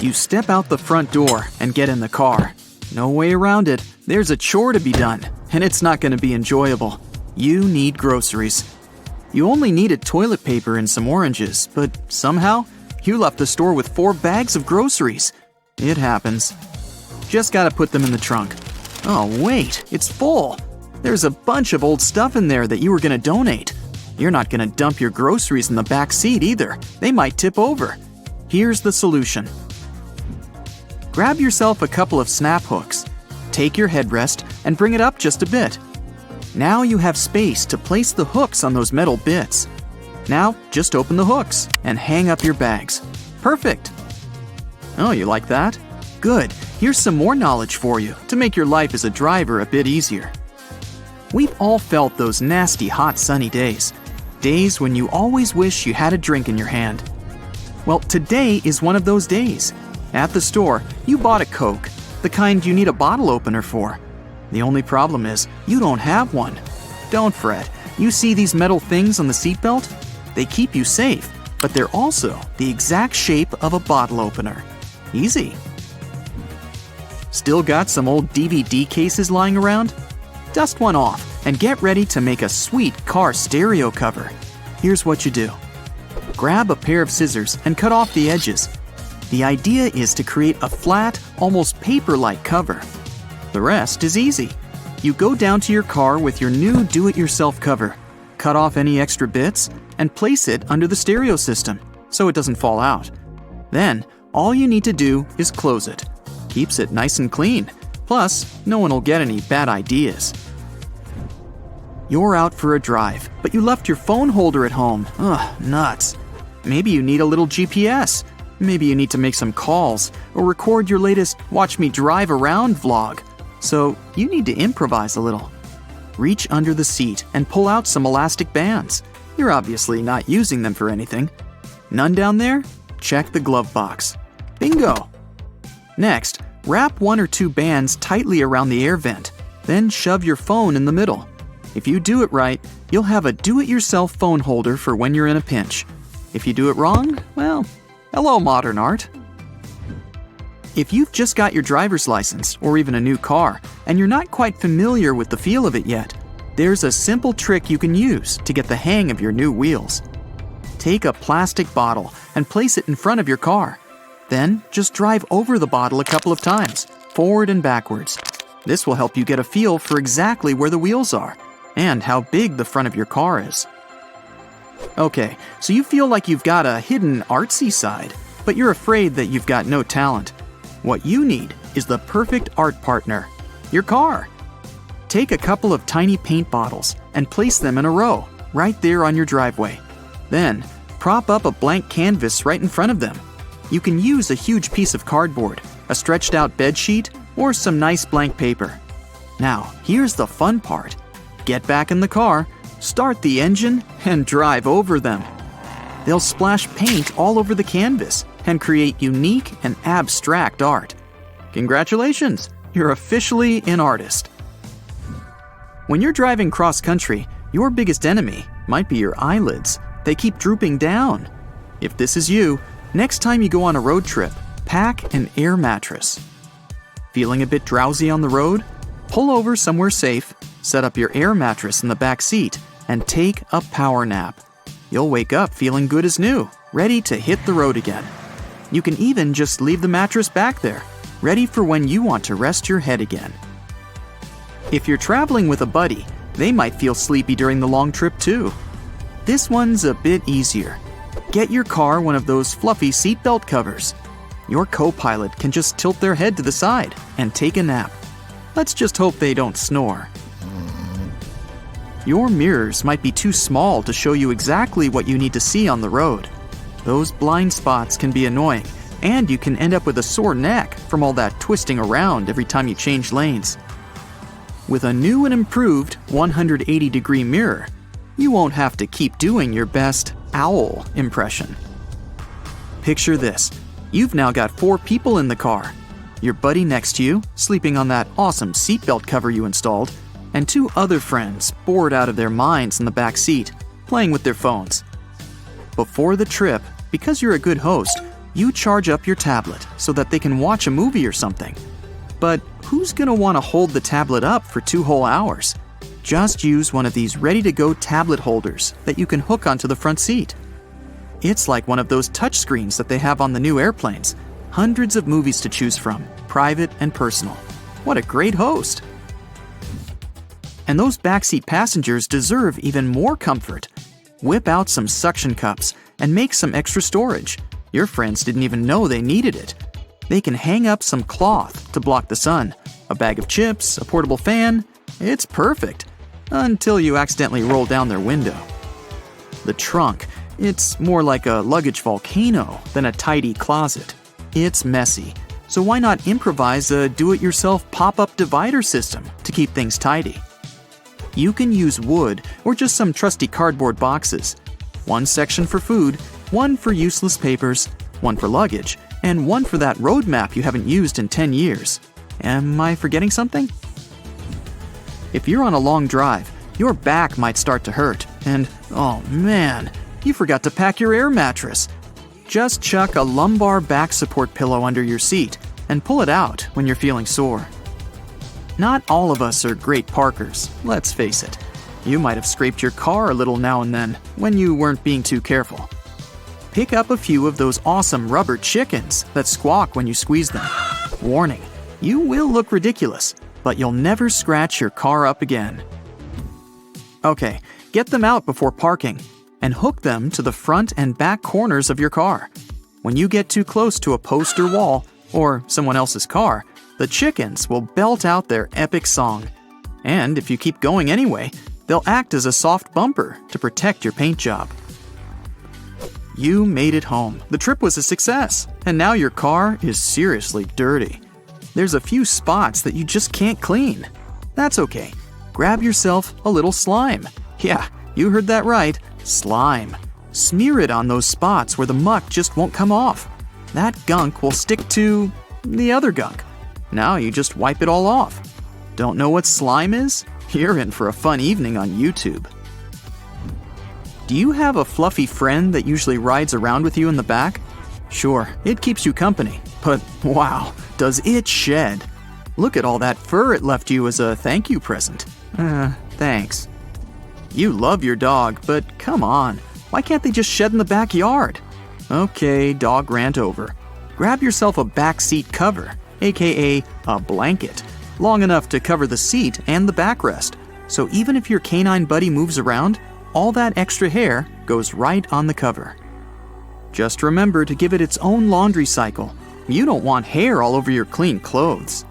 You step out the front door and get in the car. No way around it. There's a chore to be done, and it's not going to be enjoyable. You need groceries. You only needed toilet paper and some oranges, but somehow, you left the store with 4 bags of groceries. It happens. Just gotta put them in the trunk. Oh wait, it's full. There's a bunch of old stuff in there that you were gonna donate. You're not gonna dump your groceries in the back seat either. They might tip over. Here's the solution. Grab yourself a couple of snap hooks. Take your headrest and bring it up just a bit. Now you have space to place the hooks on those metal bits. Now just open the hooks and hang up your bags. Perfect. Oh, you like that? Good. Here's some more knowledge for you to make your life as a driver a bit easier. We've all felt those nasty hot sunny days. Days when you always wish you had a drink in your hand. Well, today is one of those days. At the store, you bought a Coke, the kind you need a bottle opener for. The only problem is, you don't have one. Don't fret. You see these metal things on the seatbelt? They keep you safe, but they're also the exact shape of a bottle opener. Easy. Still got some old DVD cases lying around? Dust one off and get ready to make a sweet car stereo cover. Here's what you do. Grab a pair of scissors and cut off the edges. The idea is to create a flat, almost paper-like cover. The rest is easy. You go down to your car with your new do-it-yourself cover, cut off any extra bits, and place it under the stereo system so it doesn't fall out. Then, all you need to do is close it. Keeps it nice and clean. Plus, no one will get any bad ideas. You're out for a drive, but you left your phone holder at home. Ugh, nuts. Maybe you need a little GPS. Maybe you need to make some calls or record your latest Watch Me Drive Around vlog. So you need to improvise a little. Reach under the seat and pull out some elastic bands. You're obviously not using them for anything. None down there? Check the glove box. Bingo! Next, wrap 1 or 2 bands tightly around the air vent, then shove your phone in the middle. If you do it right, you'll have a do-it-yourself phone holder for when you're in a pinch. If you do it wrong, well, hello modern art. If you've just got your driver's license or even a new car and you're not quite familiar with the feel of it yet, there's a simple trick you can use to get the hang of your new wheels. Take a plastic bottle and place it in front of your car. Then just drive over the bottle a couple of times, forward and backwards. This will help you get a feel for exactly where the wheels are and how big the front of your car is. Okay, so you feel like you've got a hidden artsy side, but you're afraid that you've got no talent. What you need is the perfect art partner, your car. Take a couple of tiny paint bottles and place them in a row, right there on your driveway. Then, prop up a blank canvas right in front of them. You can use a huge piece of cardboard, a stretched out bed sheet, or some nice blank paper. Now, here's the fun part. Get back in the car, start the engine, and drive over them. They'll splash paint all over the canvas and create unique and abstract art. Congratulations, you're officially an artist. When you're driving cross-country, your biggest enemy might be your eyelids. They keep drooping down. If this is you, next time you go on a road trip, pack an air mattress. Feeling a bit drowsy on the road? Pull over somewhere safe, set up your air mattress in the back seat, and take a power nap. You'll wake up feeling good as new, ready to hit the road again. You can even just leave the mattress back there, ready for when you want to rest your head again. If you're traveling with a buddy, they might feel sleepy during the long trip too. This one's a bit easier. Get your car one of those fluffy seatbelt covers. Your co-pilot can just tilt their head to the side and take a nap. Let's just hope they don't snore. Your mirrors might be too small to show you exactly what you need to see on the road. Those blind spots can be annoying, and you can end up with a sore neck from all that twisting around every time you change lanes. With a new and improved 180-degree mirror, you won't have to keep doing your best owl impression. Picture this. You've now got 4 people in the car. Your buddy next to you, sleeping on that awesome seatbelt cover you installed, and 2 other friends bored out of their minds in the back seat, playing with their phones. Before the trip, because you're a good host, You charge up your tablet so that they can watch a movie or something. But who's gonna want to hold the tablet up for 2 whole hours? Just use one of these ready-to-go tablet holders that you can hook onto the front seat. It's like one of those touchscreens that they have on the new airplanes. Hundreds of movies to choose from, private and personal. What a great host! And those backseat passengers deserve even more comfort. Whip out some suction cups and make some extra storage. Your friends didn't even know they needed it. They can hang up some cloth to block the sun, a bag of chips, a portable fan. It's perfect. Until you accidentally roll down their window. The trunk. It's more like a luggage volcano than a tidy closet. It's messy, so why not improvise a do-it-yourself pop-up divider system to keep things tidy? You can use wood or just some trusty cardboard boxes. One section for food, one for useless papers, one for luggage, and one for that road map you haven't used in 10 years. Am I forgetting something? If you're on a long drive, your back might start to hurt, and oh man, you forgot to pack your air mattress. Just chuck a lumbar back support pillow under your seat and pull it out when you're feeling sore. Not all of us are great parkers, let's face it. You might have scraped your car a little now and then when you weren't being too careful. Pick up a few of those awesome rubber chickens that squawk when you squeeze them. Warning, you will look ridiculous, but you'll never scratch your car up again. Okay, get them out before parking and hook them to the front and back corners of your car. When you get too close to a post or wall, or someone else's car, the chickens will belt out their epic song. And if you keep going anyway, they'll act as a soft bumper to protect your paint job. You made it home. The trip was a success, and now your car is seriously dirty. There's a few spots that you just can't clean. That's okay. Grab yourself a little slime. Yeah, you heard that right. Slime. Smear it on those spots where the muck just won't come off. That gunk will stick to the other gunk. Now you just wipe it all off. Don't know what slime is? You're in for a fun evening on YouTube. Do you have a fluffy friend that usually rides around with you in the back? Sure, it keeps you company, but wow, does it shed. Look at all that fur it left you as a thank you present. Thanks. You love your dog, but come on, why can't they just shed in the backyard? Okay, dog rant over. Grab yourself a back seat cover, aka a blanket, long enough to cover the seat and the backrest, so even if your canine buddy moves around, all that extra hair goes right on the cover. Just remember to give it its own laundry cycle. You don't want hair all over your clean clothes.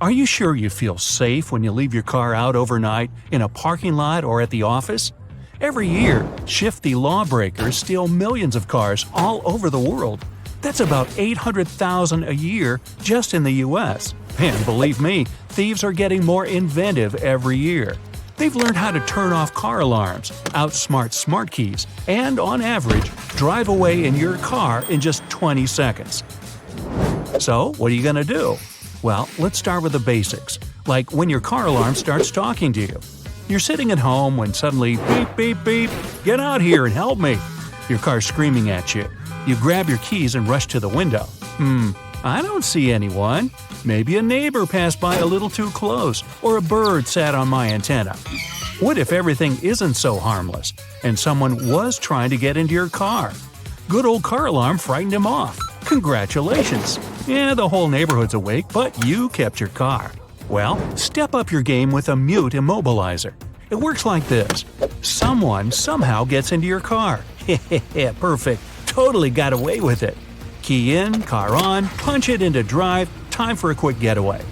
Are you sure you feel safe when you leave your car out overnight in a parking lot or at the office? Every year, shifty lawbreakers steal millions of cars all over the world. That's about 800,000 a year just in the US. And believe me, thieves are getting more inventive every year. They've learned how to turn off car alarms, outsmart smart keys, and on average, drive away in your car in just 20 seconds. So, what are you gonna do? Well, let's start with the basics, like when your car alarm starts talking to you. You're sitting at home when suddenly, beep, beep, beep, get out here and help me. Your car's screaming at you. You grab your keys and rush to the window. I don't see anyone. Maybe a neighbor passed by a little too close, or a bird sat on my antenna. What if everything isn't so harmless, and someone was trying to get into your car? Good old car alarm frightened him off. Congratulations! Yeah, the whole neighborhood's awake, but you kept your car. Well, step up your game with a mute immobilizer. It works like this. Someone somehow gets into your car. Hehehe, perfect. Totally got away with it. Key in, car on, punch it into drive, time for a quick getaway.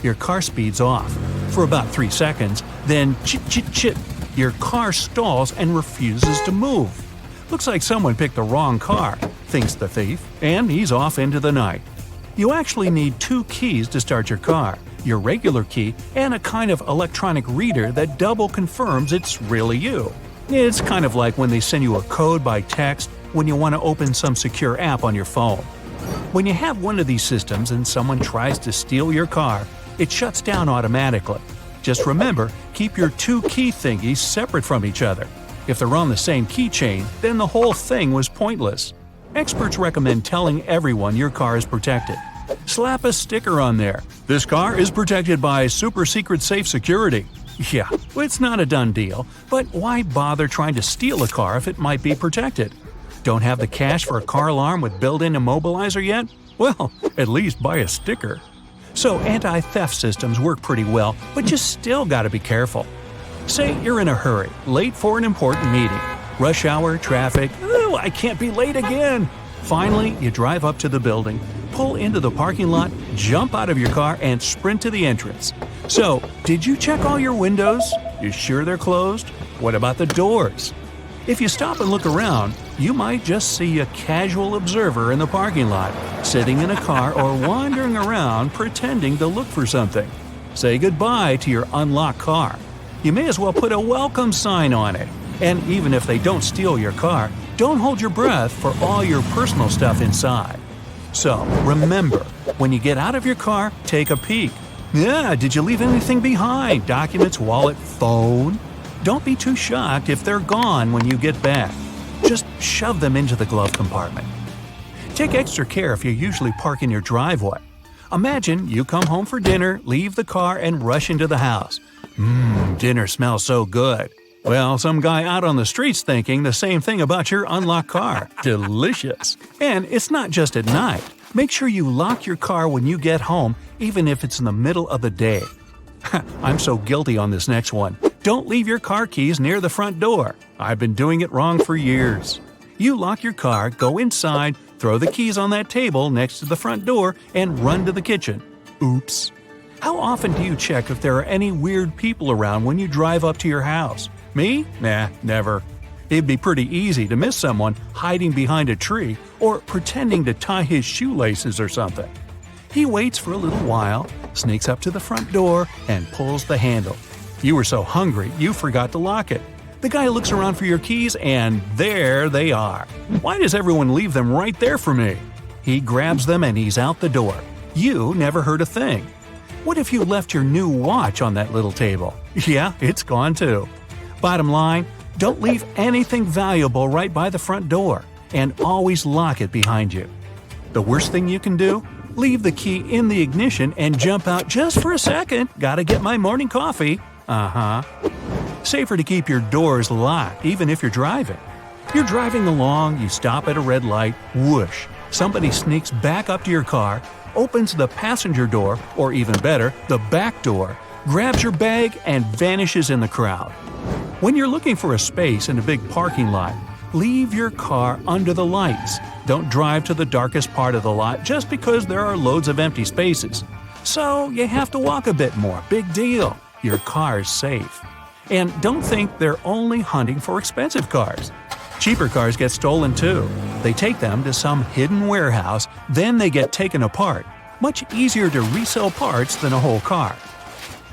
Your car speeds off. For about 3 seconds, then chit-chit-chit, your car stalls and refuses to move. Looks like someone picked the wrong car, thinks the thief, and he's off into the night. You actually need 2 keys to start your car, your regular key and a kind of electronic reader that double confirms it's really you. It's kind of like when they send you a code by text when you want to open some secure app on your phone. When you have one of these systems and someone tries to steal your car, it shuts down automatically. Just remember, keep your 2 key thingies separate from each other. If they're on the same keychain, then the whole thing was pointless. Experts recommend telling everyone your car is protected. Slap a sticker on there. This car is protected by Super Secret Safe Security. Yeah, it's not a done deal, but why bother trying to steal a car if it might be protected? Don't have the cash for a car alarm with built-in immobilizer yet? Well, at least buy a sticker. So anti-theft systems work pretty well, but you still gotta be careful. Say you're in a hurry, late for an important meeting. Rush hour, traffic, oh, I can't be late again. Finally, you drive up to the building, pull into the parking lot, jump out of your car, and sprint to the entrance. So, did you check all your windows? You sure they're closed? What about the doors? If you stop and look around, you might just see a casual observer in the parking lot, sitting in a car or wandering around pretending to look for something. Say goodbye to your unlocked car. You may as well put a welcome sign on it. And even if they don't steal your car, don't hold your breath for all your personal stuff inside. So, remember, when you get out of your car, take a peek. Yeah, did you leave anything behind? Documents, wallet, phone? Don't be too shocked if they're gone when you get back. Just shove them into the glove compartment. Take extra care if you usually park in your driveway. Imagine you come home for dinner, leave the car, and rush into the house. Dinner smells so good. Well, some guy out on the street's thinking the same thing about your unlocked car. Delicious. And it's not just at night. Make sure you lock your car when you get home, even if it's in the middle of the day. I'm so guilty on this next one. Don't leave your car keys near the front door. I've been doing it wrong for years. You lock your car, go inside, throw the keys on that table next to the front door, and run to the kitchen. Oops. How often do you check if there are any weird people around when you drive up to your house? Me? Nah, never. It'd be pretty easy to miss someone hiding behind a tree or pretending to tie his shoelaces or something. He waits for a little while, sneaks up to the front door, and pulls the handle. You were so hungry, you forgot to lock it. The guy looks around for your keys, and there they are. Why does everyone leave them right there for me? He grabs them and he's out the door. You never heard a thing. What if you left your new watch on that little table? Yeah, it's gone too. Bottom line, don't leave anything valuable right by the front door, and always lock it behind you. The worst thing you can do? Leave the key in the ignition and jump out just for a second. Gotta get my morning coffee. Safer to keep your doors locked even if you're driving. You're driving along, you stop at a red light, whoosh. Somebody sneaks back up to your car, opens the passenger door, or even better, the back door, grabs your bag, and vanishes in the crowd. When you're looking for a space in a big parking lot, leave your car under the lights. Don't drive to the darkest part of the lot just because there are loads of empty spaces. So you have to walk a bit more. Big deal. Your car's safe. And don't think they're only hunting for expensive cars. Cheaper cars get stolen too. They take them to some hidden warehouse, then they get taken apart. Much easier to resell parts than a whole car.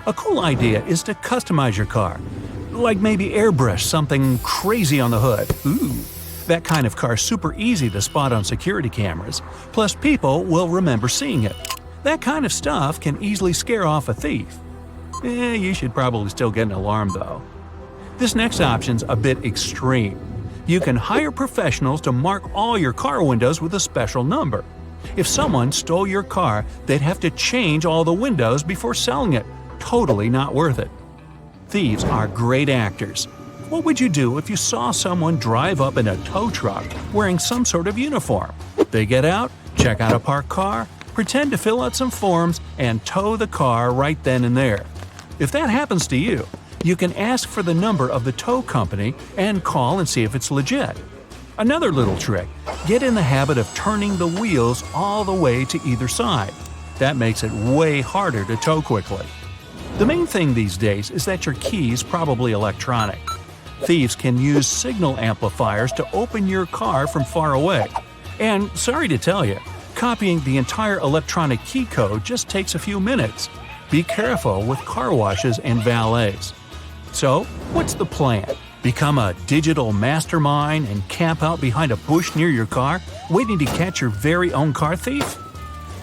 A cool idea is to customize your car. Like maybe airbrush something crazy on the hood. Ooh, that kind of car's super easy to spot on security cameras. Plus people will remember seeing it. That kind of stuff can easily scare off a thief. You should probably still get an alarm though. This next option's a bit extreme. You can hire professionals to mark all your car windows with a special number. If someone stole your car, they'd have to change all the windows before selling it. Totally not worth it. Thieves are great actors. What would you do if you saw someone drive up in a tow truck wearing some sort of uniform? They get out, check out a parked car, pretend to fill out some forms, and tow the car right then and there. If that happens to you, you can ask for the number of the tow company and call and see if it's legit. Another little trick, get in the habit of turning the wheels all the way to either side. That makes it way harder to tow quickly. The main thing these days is that your key's probably electronic. Thieves can use signal amplifiers to open your car from far away. And sorry to tell you, copying the entire electronic key code just takes a few minutes. Be careful with car washes and valets. So, what's the plan? Become a digital mastermind and camp out behind a bush near your car, waiting to catch your very own car thief?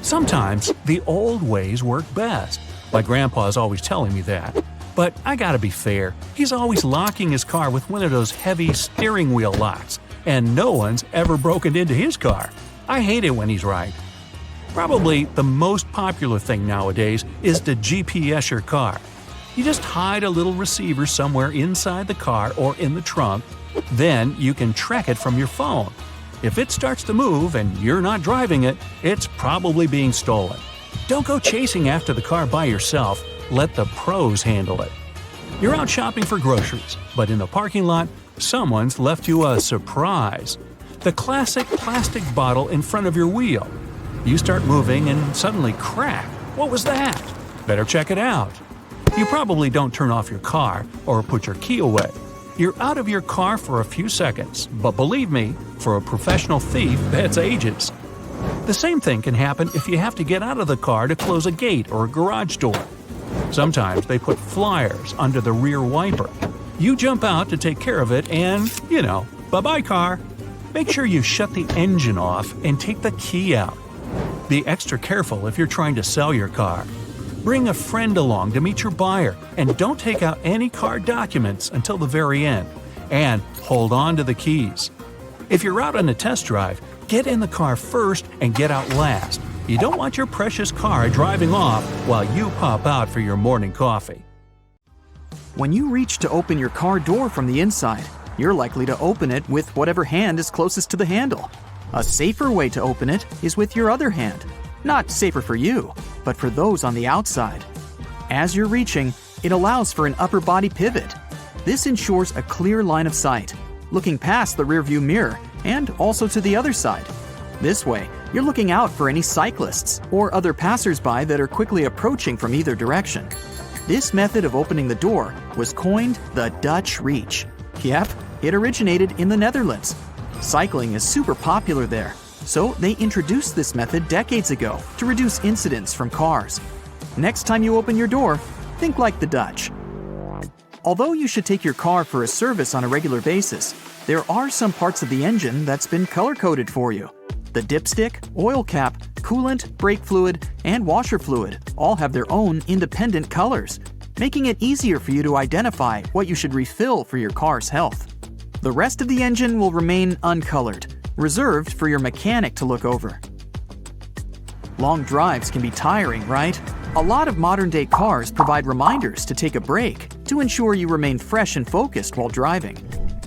Sometimes the old ways work best. My grandpa's always telling me that. But I gotta be fair, he's always locking his car with one of those heavy steering wheel locks, and no one's ever broken into his car. I hate it when he's right. Probably the most popular thing nowadays is to GPS your car. You just hide a little receiver somewhere inside the car or in the trunk, then you can track it from your phone. If it starts to move and you're not driving it, it's probably being stolen. Don't go chasing after the car by yourself, let the pros handle it. You're out shopping for groceries, but in the parking lot, someone's left you a surprise. The classic plastic bottle in front of your wheel. You start moving and suddenly crack. What was that? Better check it out. You probably don't turn off your car or put your key away. You're out of your car for a few seconds, but believe me, for a professional thief, that's ages. The same thing can happen if you have to get out of the car to close a gate or a garage door. Sometimes they put flyers under the rear wiper. You jump out to take care of it and, bye-bye car. Make sure you shut the engine off and take the key out. Be extra careful if you're trying to sell your car. Bring a friend along to meet your buyer and don't take out any car documents until the very end. And hold on to the keys. If you're out on a test drive, get in the car first and get out last. You don't want your precious car driving off while you pop out for your morning coffee. When you reach to open your car door from the inside, you're likely to open it with whatever hand is closest to the handle. A safer way to open it is with your other hand. Not safer for you, but for those on the outside. As you're reaching, it allows for an upper body pivot. This ensures a clear line of sight, looking past the rearview mirror and also to the other side. This way, you're looking out for any cyclists or other passersby that are quickly approaching from either direction. This method of opening the door was coined the Dutch Reach. Yep, it originated in the Netherlands. Cycling is super popular there, so they introduced this method decades ago to reduce incidents from cars. Next time you open your door, think like the Dutch. Although you should take your car for a service on a regular basis, there are some parts of the engine that's been color-coded for you. The dipstick, oil cap, coolant, brake fluid, and washer fluid all have their own independent colors, making it easier for you to identify what you should refill for your car's health. The rest of the engine will remain uncolored, reserved for your mechanic to look over. Long drives can be tiring, right? A lot of modern-day cars provide reminders to take a break to ensure you remain fresh and focused while driving.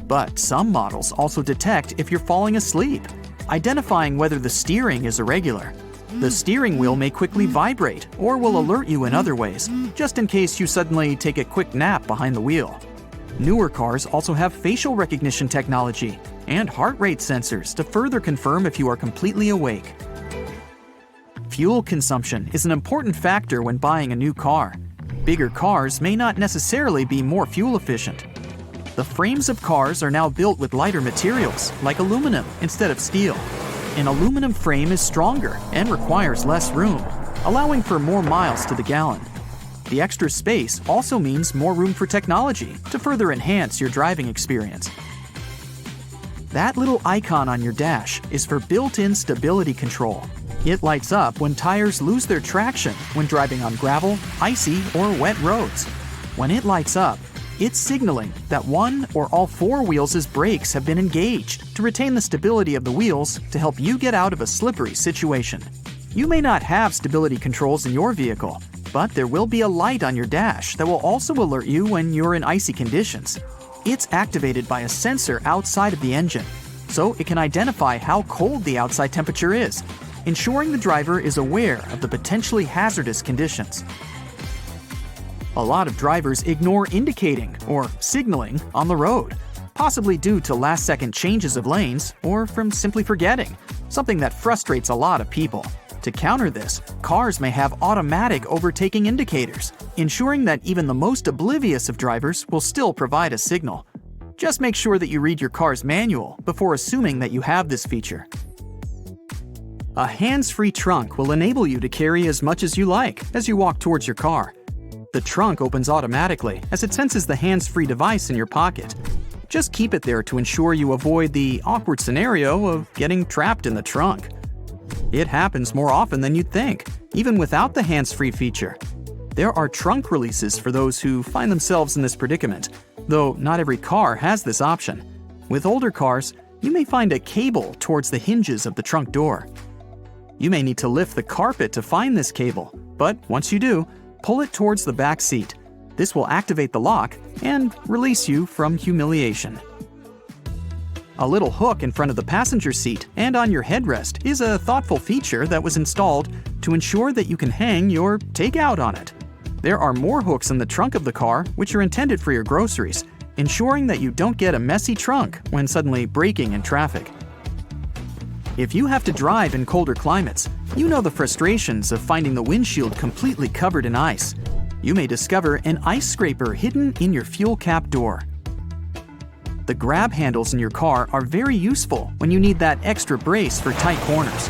But some models also detect if you're falling asleep, identifying whether the steering is irregular. The steering wheel may quickly vibrate or will alert you in other ways, just in case you suddenly take a quick nap behind the wheel. Newer cars also have facial recognition technology and heart rate sensors to further confirm if you are completely awake. Fuel consumption is an important factor when buying a new car. Bigger cars may not necessarily be more fuel efficient. The frames of cars are now built with lighter materials, like aluminum instead of steel. An aluminum frame is stronger and requires less room, allowing for more miles to the gallon. The extra space also means more room for technology to further enhance your driving experience. That little icon on your dash is for built-in stability control. It lights up when tires lose their traction when driving on gravel, icy, or wet roads. When it lights up, it's signaling that one or all four wheels' brakes have been engaged to retain the stability of the wheels to help you get out of a slippery situation. You may not have stability controls in your vehicle, but there will be a light on your dash that will also alert you when you're in icy conditions. It's activated by a sensor outside of the engine, so it can identify how cold the outside temperature is, ensuring the driver is aware of the potentially hazardous conditions. A lot of drivers ignore indicating or signaling on the road, possibly due to last-second changes of lanes or from simply forgetting, something that frustrates a lot of people. To counter this, cars may have automatic overtaking indicators, ensuring that even the most oblivious of drivers will still provide a signal. Just make sure that you read your car's manual before assuming that you have this feature. A hands-free trunk will enable you to carry as much as you like as you walk towards your car. The trunk opens automatically as it senses the hands-free device in your pocket. Just keep it there to ensure you avoid the awkward scenario of getting trapped in the trunk. It happens more often than you'd think, even without the hands-free feature. There are trunk releases for those who find themselves in this predicament, though not every car has this option. With older cars, you may find a cable towards the hinges of the trunk door. You may need to lift the carpet to find this cable, but once you do, pull it towards the back seat. This will activate the lock and release you from humiliation. A little hook in front of the passenger seat and on your headrest is a thoughtful feature that was installed to ensure that you can hang your takeout on it. There are more hooks in the trunk of the car which are intended for your groceries, ensuring that you don't get a messy trunk when suddenly braking in traffic. If you have to drive in colder climates, you know the frustrations of finding the windshield completely covered in ice. You may discover an ice scraper hidden in your fuel cap door. The grab handles in your car are very useful when you need that extra brace for tight corners.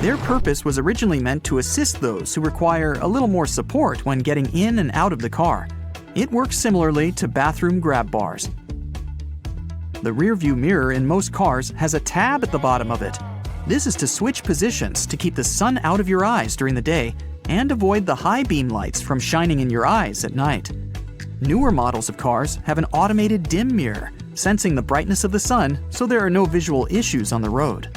Their purpose was originally meant to assist those who require a little more support when getting in and out of the car. It works similarly to bathroom grab bars. The rearview mirror in most cars has a tab at the bottom of it. This is to switch positions to keep the sun out of your eyes during the day and avoid the high beam lights from shining in your eyes at night. Newer models of cars have an automated dim mirror, sensing the brightness of the sun so there are no visual issues on the road.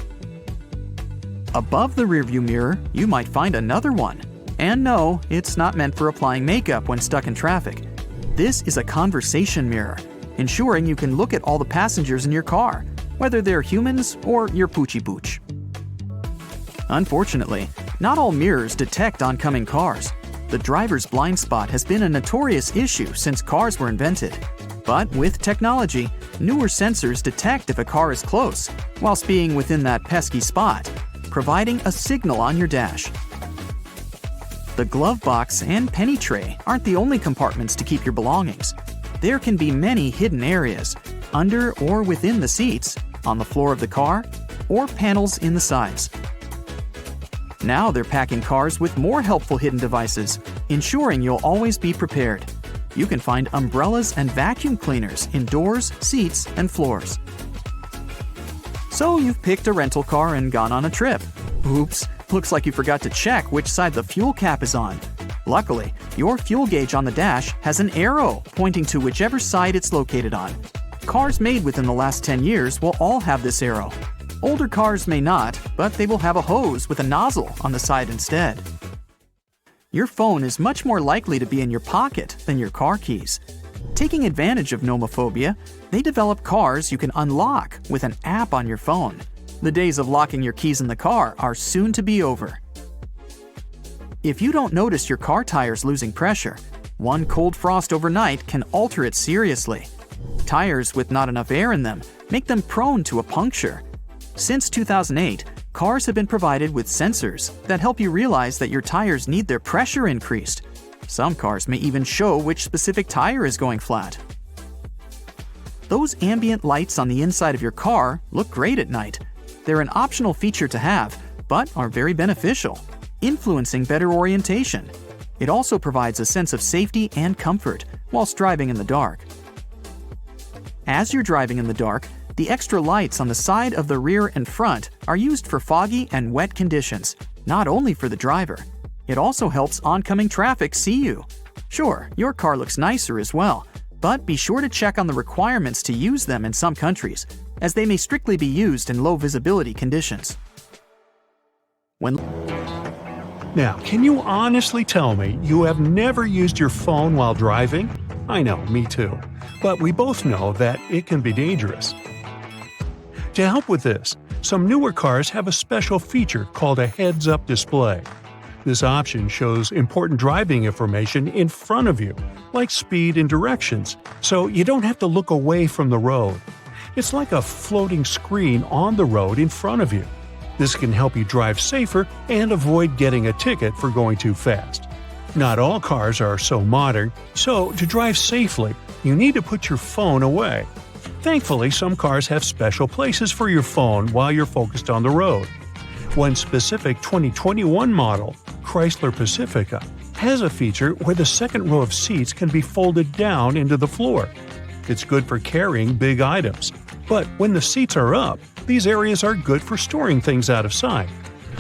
Above the rearview mirror, you might find another one. And no, it's not meant for applying makeup when stuck in traffic. This is a conversation mirror, ensuring you can look at all the passengers in your car, whether they're humans or your poochie pooch. Unfortunately, not all mirrors detect oncoming cars. The driver's blind spot has been a notorious issue since cars were invented. But with technology, newer sensors detect if a car is close, whilst being within that pesky spot, providing a signal on your dash. The glove box and penny tray aren't the only compartments to keep your belongings. There can be many hidden areas, under or within the seats, on the floor of the car, or panels in the sides. Now they're packing cars with more helpful hidden devices, ensuring you'll always be prepared. You can find umbrellas and vacuum cleaners in doors, seats, and floors. So you've picked a rental car and gone on a trip. Oops, looks like you forgot to check which side the fuel cap is on. Luckily, your fuel gauge on the dash has an arrow pointing to whichever side it's located on. Cars made within the last 10 years will all have this arrow. Older cars may not, but they will have a hose with a nozzle on the side instead. Your phone is much more likely to be in your pocket than your car keys. Taking advantage of nomophobia, they develop cars you can unlock with an app on your phone. The days of locking your keys in the car are soon to be over. If you don't notice your car tires losing pressure, one cold frost overnight can alter it seriously. Tires with not enough air in them make them prone to a puncture. Since 2008, cars have been provided with sensors that help you realize that your tires need their pressure increased. Some cars may even show which specific tire is going flat. Those ambient lights on the inside of your car look great at night. They're an optional feature to have, but are very beneficial, influencing better orientation. It also provides a sense of safety and comfort whilst driving in the dark. As you're driving in the dark, the extra lights on the side of the rear and front are used for foggy and wet conditions, not only for the driver. It also helps oncoming traffic see you. Sure, your car looks nicer as well, but be sure to check on the requirements to use them in some countries, as they may strictly be used in low visibility conditions. Now, can you honestly tell me you have never used your phone while driving? I know, me too. But we both know that it can be dangerous. To help with this, some newer cars have a special feature called a heads-up display. This option shows important driving information in front of you, like speed and directions, so you don't have to look away from the road. It's like a floating screen on the road in front of you. This can help you drive safer and avoid getting a ticket for going too fast. Not all cars are so modern, so to drive safely, you need to put your phone away. Thankfully, some cars have special places for your phone while you're focused on the road. One specific 2021 model, Chrysler Pacifica, has a feature where the second row of seats can be folded down into the floor. It's good for carrying big items. But when the seats are up, these areas are good for storing things out of sight.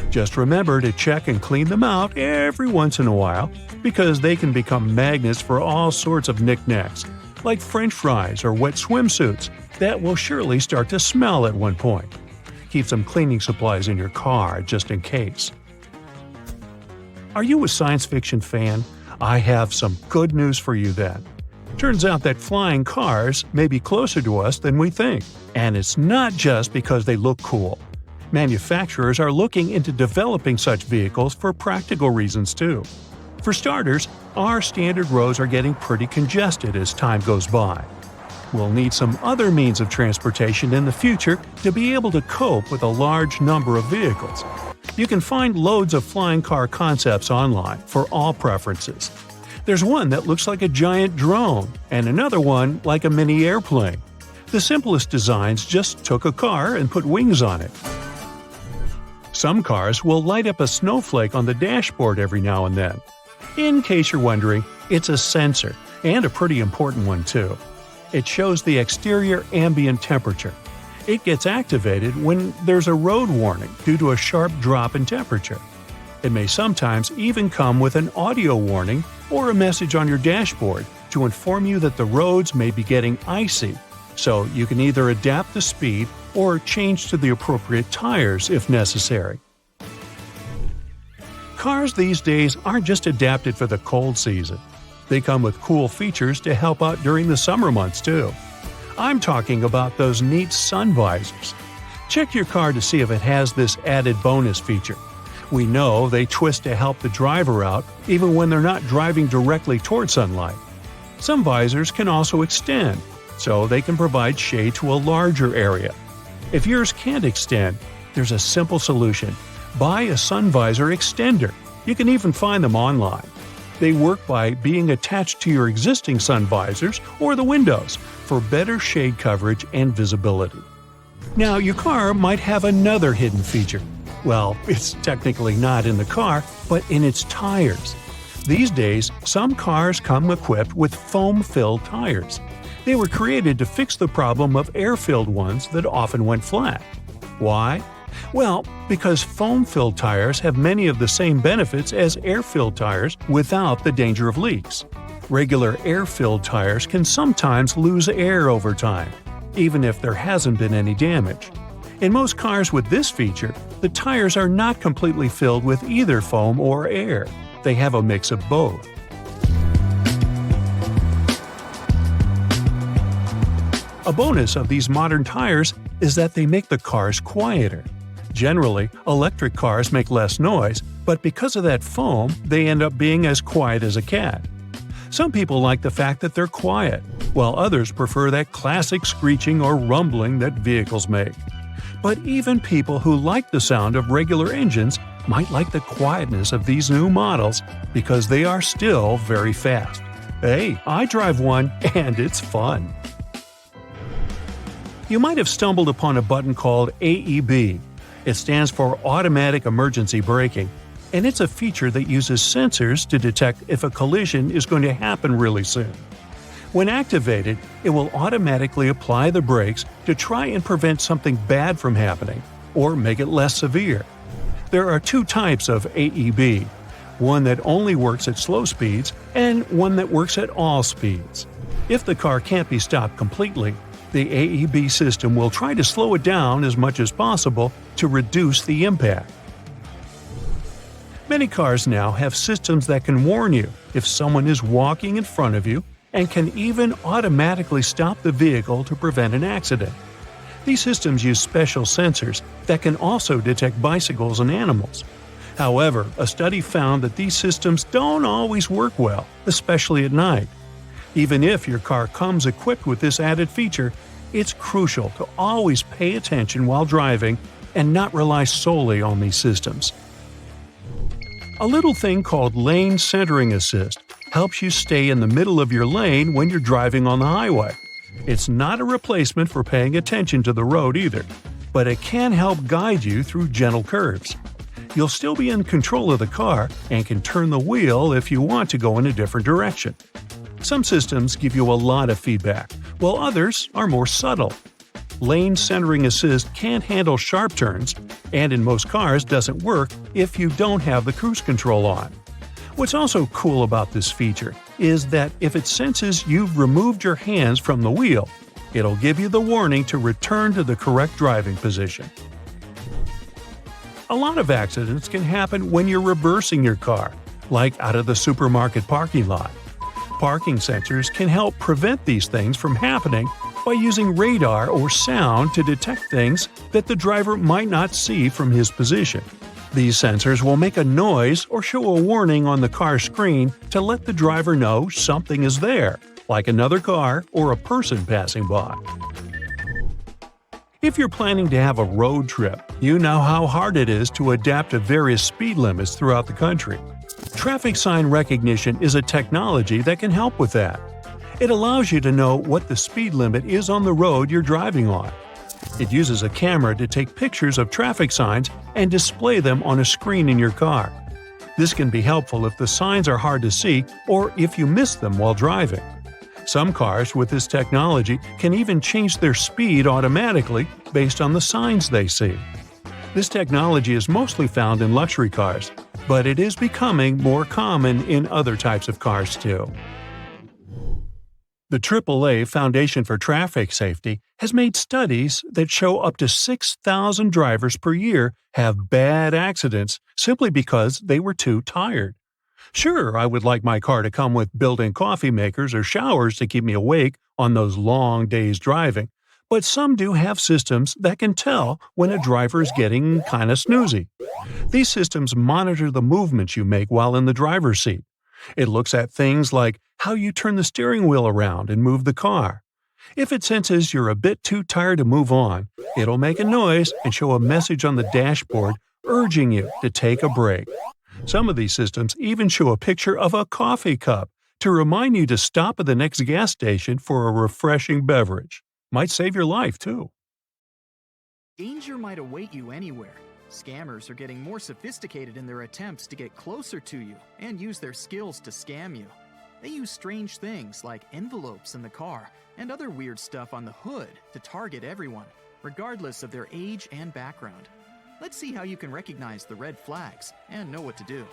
Just remember to check and clean them out every once in a while, because they can become magnets for all sorts of knickknacks, like French fries or wet swimsuits, that will surely start to smell at one point. Keep some cleaning supplies in your car just in case. Are you a science fiction fan? I have some good news for you then. Turns out that flying cars may be closer to us than we think. And it's not just because they look cool. Manufacturers are looking into developing such vehicles for practical reasons too. For starters, our standard roads are getting pretty congested as time goes by. We'll need some other means of transportation in the future to be able to cope with a large number of vehicles. You can find loads of flying car concepts online for all preferences. There's one that looks like a giant drone, and another one like a mini airplane. The simplest designs just took a car and put wings on it. Some cars will light up a snowflake on the dashboard every now and then. In case you're wondering, it's a sensor, and a pretty important one too. It shows the exterior ambient temperature. It gets activated when there's a road warning due to a sharp drop in temperature. It may sometimes even come with an audio warning or a message on your dashboard to inform you that the roads may be getting icy, so you can either adapt the speed or change to the appropriate tires if necessary. Cars these days aren't just adapted for the cold season. They come with cool features to help out during the summer months too. I'm talking about those neat sun visors. Check your car to see if it has this added bonus feature. We know they twist to help the driver out even when they're not driving directly toward sunlight. Some visors can also extend, so they can provide shade to a larger area. If yours can't extend, there's a simple solution. Buy a sun visor extender. You can even find them online. They work by being attached to your existing sun visors or the windows for better shade coverage and visibility. Now, your car might have another hidden feature. Well, it's technically not in the car, but in its tires. These days, some cars come equipped with foam-filled tires. They were created to fix the problem of air-filled ones that often went flat. Why? Well, because foam-filled tires have many of the same benefits as air-filled tires without the danger of leaks. Regular air-filled tires can sometimes lose air over time, even if there hasn't been any damage. In most cars with this feature, the tires are not completely filled with either foam or air. They have a mix of both. A bonus of these modern tires is that they make the cars quieter. Generally, electric cars make less noise, but because of that foam, they end up being as quiet as a cat. Some people like the fact that they're quiet, while others prefer that classic screeching or rumbling that vehicles make. But even people who like the sound of regular engines might like the quietness of these new models because they are still very fast. Hey, I drive one and it's fun. You might have stumbled upon a button called AEB. It stands for Automatic Emergency Braking, and it's a feature that uses sensors to detect if a collision is going to happen really soon. When activated, it will automatically apply the brakes to try and prevent something bad from happening, or make it less severe. There are two types of AEB, one that only works at slow speeds and one that works at all speeds. If the car can't be stopped completely, the AEB system will try to slow it down as much as possible to reduce the impact. Many cars now have systems that can warn you if someone is walking in front of you and can even automatically stop the vehicle to prevent an accident. These systems use special sensors that can also detect bicycles and animals. However, a study found that these systems don't always work well, especially at night. Even if your car comes equipped with this added feature, it's crucial to always pay attention while driving and not rely solely on these systems. A little thing called Lane Centering Assist helps you stay in the middle of your lane when you're driving on the highway. It's not a replacement for paying attention to the road either, but it can help guide you through gentle curves. You'll still be in control of the car and can turn the wheel if you want to go in a different direction. Some systems give you a lot of feedback, while others are more subtle. Lane Centering Assist can't handle sharp turns, and in most cars doesn't work if you don't have the cruise control on. What's also cool about this feature is that if it senses you've removed your hands from the wheel, It'll give you the warning to return to the correct driving position. A lot of accidents can happen when you're reversing your car, like out of the supermarket parking lot. Parking sensors can help prevent these things from happening by using radar or sound to detect things that the driver might not see from his position. These sensors will make a noise or show a warning on the car screen to let the driver know something is there, like another car or a person passing by. If you're planning to have a road trip, you know how hard it is to adapt to various speed limits throughout the country. Traffic sign recognition is a technology that can help with that. It allows you to know what the speed limit is on the road you're driving on. It uses a camera to take pictures of traffic signs and display them on a screen in your car. This can be helpful if the signs are hard to see or if you miss them while driving. Some cars with this technology can even change their speed automatically based on the signs they see. This technology is mostly found in luxury cars, but it is becoming more common in other types of cars too. The AAA Foundation for Traffic Safety has made studies that show up to 6,000 drivers per year have bad accidents simply because they were too tired. Sure, I would like my car to come with built-in coffee makers or showers to keep me awake on those long days driving, but some do have systems that can tell when a driver is getting kinda snoozy. These systems monitor the movements you make while in the driver's seat. It looks at things like how you turn the steering wheel around and move the car. If it senses you're a bit too tired to move on, it'll make a noise and show a message on the dashboard urging you to take a break. Some of these systems even show a picture of a coffee cup to remind you to stop at the next gas station for a refreshing beverage. Might save your life, too. Danger might await you anywhere. Scammers are getting more sophisticated in their attempts to get closer to you and use their skills to scam you. They use strange things like envelopes in the car and other weird stuff on the hood to target everyone, regardless of their age and background. Let's see how you can recognize the red flags and know what to do.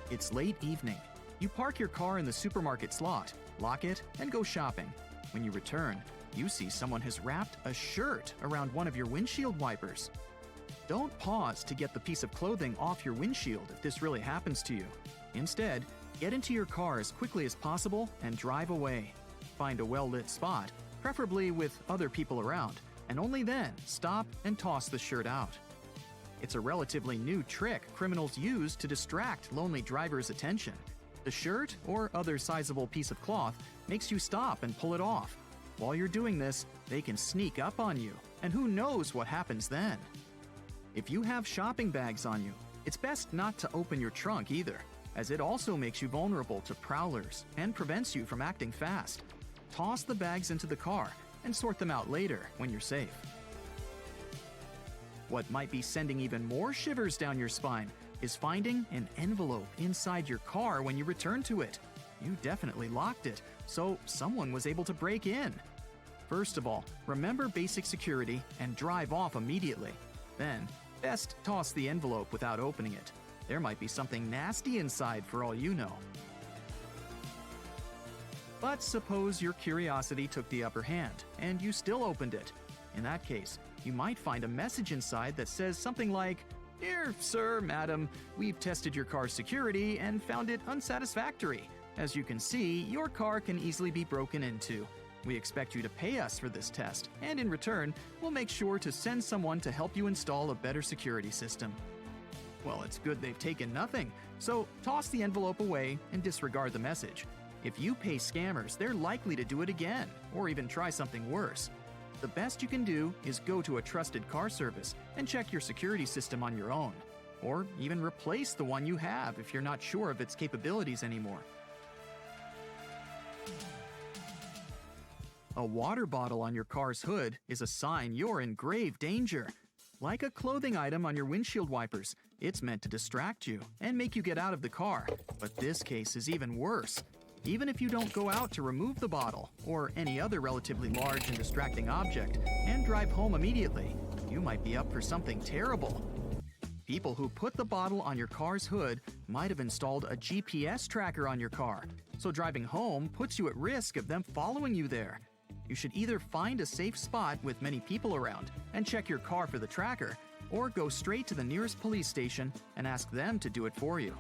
It's late evening. You park your car in the supermarket slot, lock it, and go shopping. When you return, you see someone has wrapped a shirt around one of your windshield wipers. Don't pause to get the piece of clothing off your windshield if this really happens to you. Instead, get into your car as quickly as possible and drive away. Find a well-lit spot, preferably with other people around, and only then stop and toss the shirt out. It's a relatively new trick criminals use to distract lonely drivers' attention. The shirt or other sizable piece of cloth makes you stop and pull it off. While you're doing this, they can sneak up on you, and who knows what happens then. If you have shopping bags on you, it's best not to open your trunk either, as it also makes you vulnerable to prowlers and prevents you from acting fast. Toss the bags into the car and sort them out later when you're safe. What might be sending even more shivers down your spine is finding an envelope inside your car when you return to it. You definitely locked it, so someone was able to break in. First of all, remember basic security and drive off immediately. Then, best toss the envelope without opening it. There might be something nasty inside for all you know. But suppose your curiosity took the upper hand and you still opened it. In that case, you might find a message inside that says something like, "Dear sir, madam, we've tested your car's security and found it unsatisfactory. As you can see, your car can easily be broken into. We expect you to pay us for this test, and in return, we'll make sure to send someone to help you install a better security system." Well, it's good they've taken nothing, so toss the envelope away and disregard the message. If you pay scammers, they're likely to do it again, or even try something worse. The best you can do is go to a trusted car service and check your security system on your own, or even replace the one you have if you're not sure of its capabilities anymore. A water bottle on your car's hood is a sign you're in grave danger. Like a clothing item on your windshield wipers, it's meant to distract you and make you get out of the car. But this case is even worse. Even if you don't go out to remove the bottle or any other relatively large and distracting object and drive home immediately, you might be up for something terrible. People who put the bottle on your car's hood might have installed a GPS tracker on your car, so driving home puts you at risk of them following you there. You should either find a safe spot with many people around and check your car for the tracker, or go straight to the nearest police station and ask them to do it for you.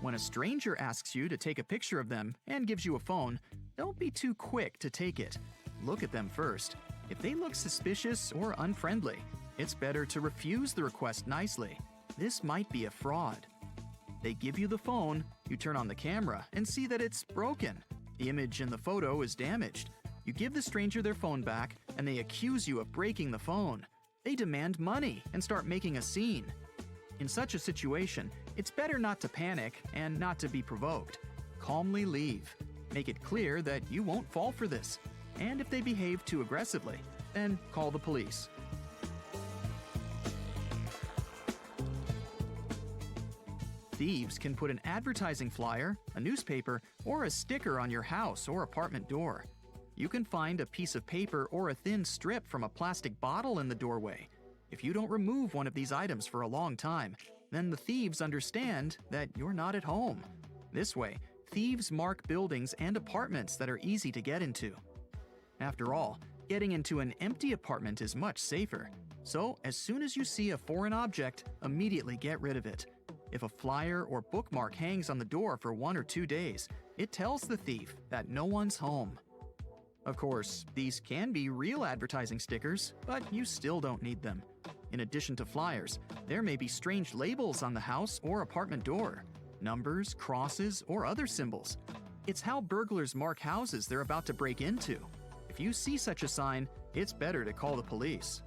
When a stranger asks you to take a picture of them and gives you a phone, don't be too quick to take it. Look at them first. If they look suspicious or unfriendly, it's better to refuse the request nicely. This might be a fraud. They give you the phone, you turn on the camera and see that it's broken. The image in the photo is damaged. You give the stranger their phone back and they accuse you of breaking the phone. They demand money and start making a scene. In such a situation, it's better not to panic and not to be provoked. Calmly leave. Make it clear that you won't fall for this. And if they behave too aggressively, then call the police. Thieves can put an advertising flyer, a newspaper, or a sticker on your house or apartment door. You can find a piece of paper or a thin strip from a plastic bottle in the doorway. If you don't remove one of these items for a long time, then the thieves understand that you're not at home. This way, thieves mark buildings and apartments that are easy to get into. After all, getting into an empty apartment is much safer. So, as soon as you see a foreign object, immediately get rid of it. If a flyer or bookmark hangs on the door for 1 or 2 days, it tells the thief that no one's home. Of course, these can be real advertising stickers, but you still don't need them. In addition to flyers, there may be strange labels on the house or apartment door, numbers, crosses, or other symbols. It's how burglars mark houses they're about to break into. If you see such a sign, it's better to call the police.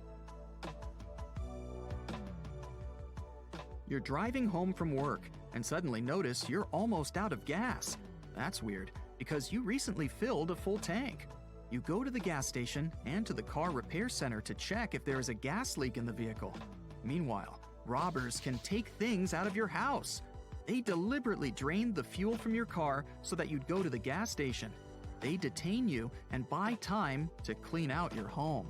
You're driving home from work and suddenly notice you're almost out of gas. That's weird, because you recently filled a full tank. You go to the gas station and to the car repair center to check if there is a gas leak in the vehicle. Meanwhile, robbers can take things out of your house. They deliberately drained the fuel from your car so that you'd go to the gas station. They detain you and buy time to clean out your home.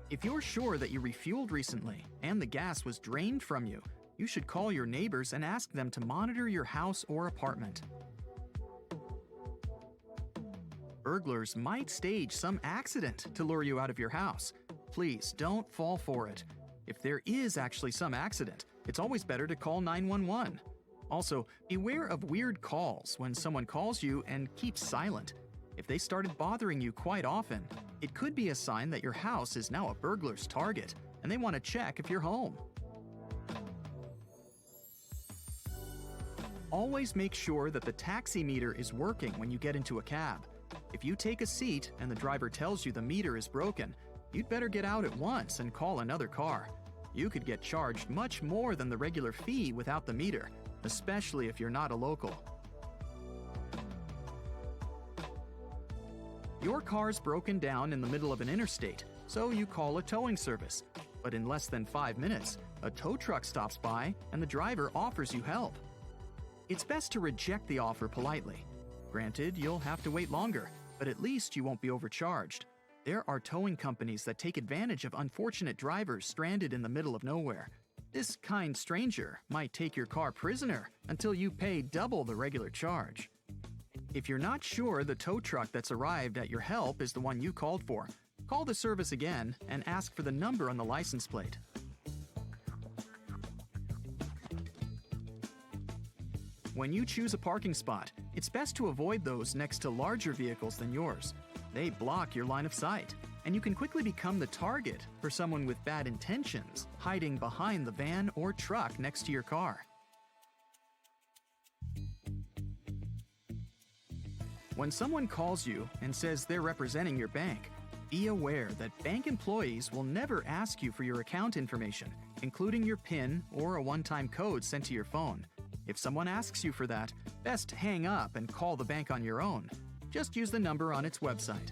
If you're sure that you refueled recently and the gas was drained from you, you should call your neighbors and ask them to monitor your house or apartment. Burglars might stage some accident to lure you out of your house. Please don't fall for it. If there is actually some accident, it's always better to call 911. Also, beware of weird calls when someone calls you and keeps silent. If they started bothering you quite often, it could be a sign that your house is now a burglar's target and they want to check if you're home. Always make sure that the taxi meter is working when you get into a cab. If you take a seat and the driver tells you the meter is broken, you'd better get out at once and call another car. You could get charged much more than the regular fee without the meter, especially if you're not a local. Your car's broken down in the middle of an interstate, so you call a towing service. But in less than 5 minutes, a tow truck stops by and the driver offers you help. It's best to reject the offer politely. Granted, you'll have to wait longer, but at least you won't be overcharged. There are towing companies that take advantage of unfortunate drivers stranded in the middle of nowhere. This kind stranger might take your car prisoner until you pay double the regular charge. If you're not sure the tow truck that's arrived at your help is the one you called for, call the service again and ask for the number on the license plate. When you choose a parking spot, it's best to avoid those next to larger vehicles than yours. They block your line of sight, and you can quickly become the target for someone with bad intentions hiding behind the van or truck next to your car. When someone calls you and says they're representing your bank, be aware that bank employees will never ask you for your account information, including your PIN or a one-time code sent to your phone. If someone asks you for that, best hang up and call the bank on your own. Just use the number on its website.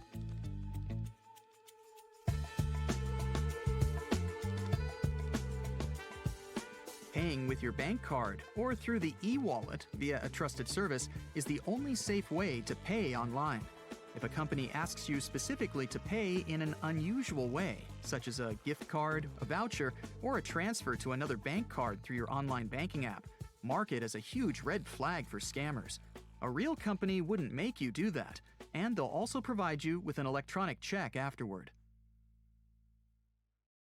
Paying with your bank card or through the e-wallet via a trusted service is the only safe way to pay online. If a company asks you specifically to pay in an unusual way, such as a gift card, a voucher, or a transfer to another bank card through your online banking app, mark it as a huge red flag for scammers. A real company wouldn't make you do that, and they'll also provide you with an electronic check afterward.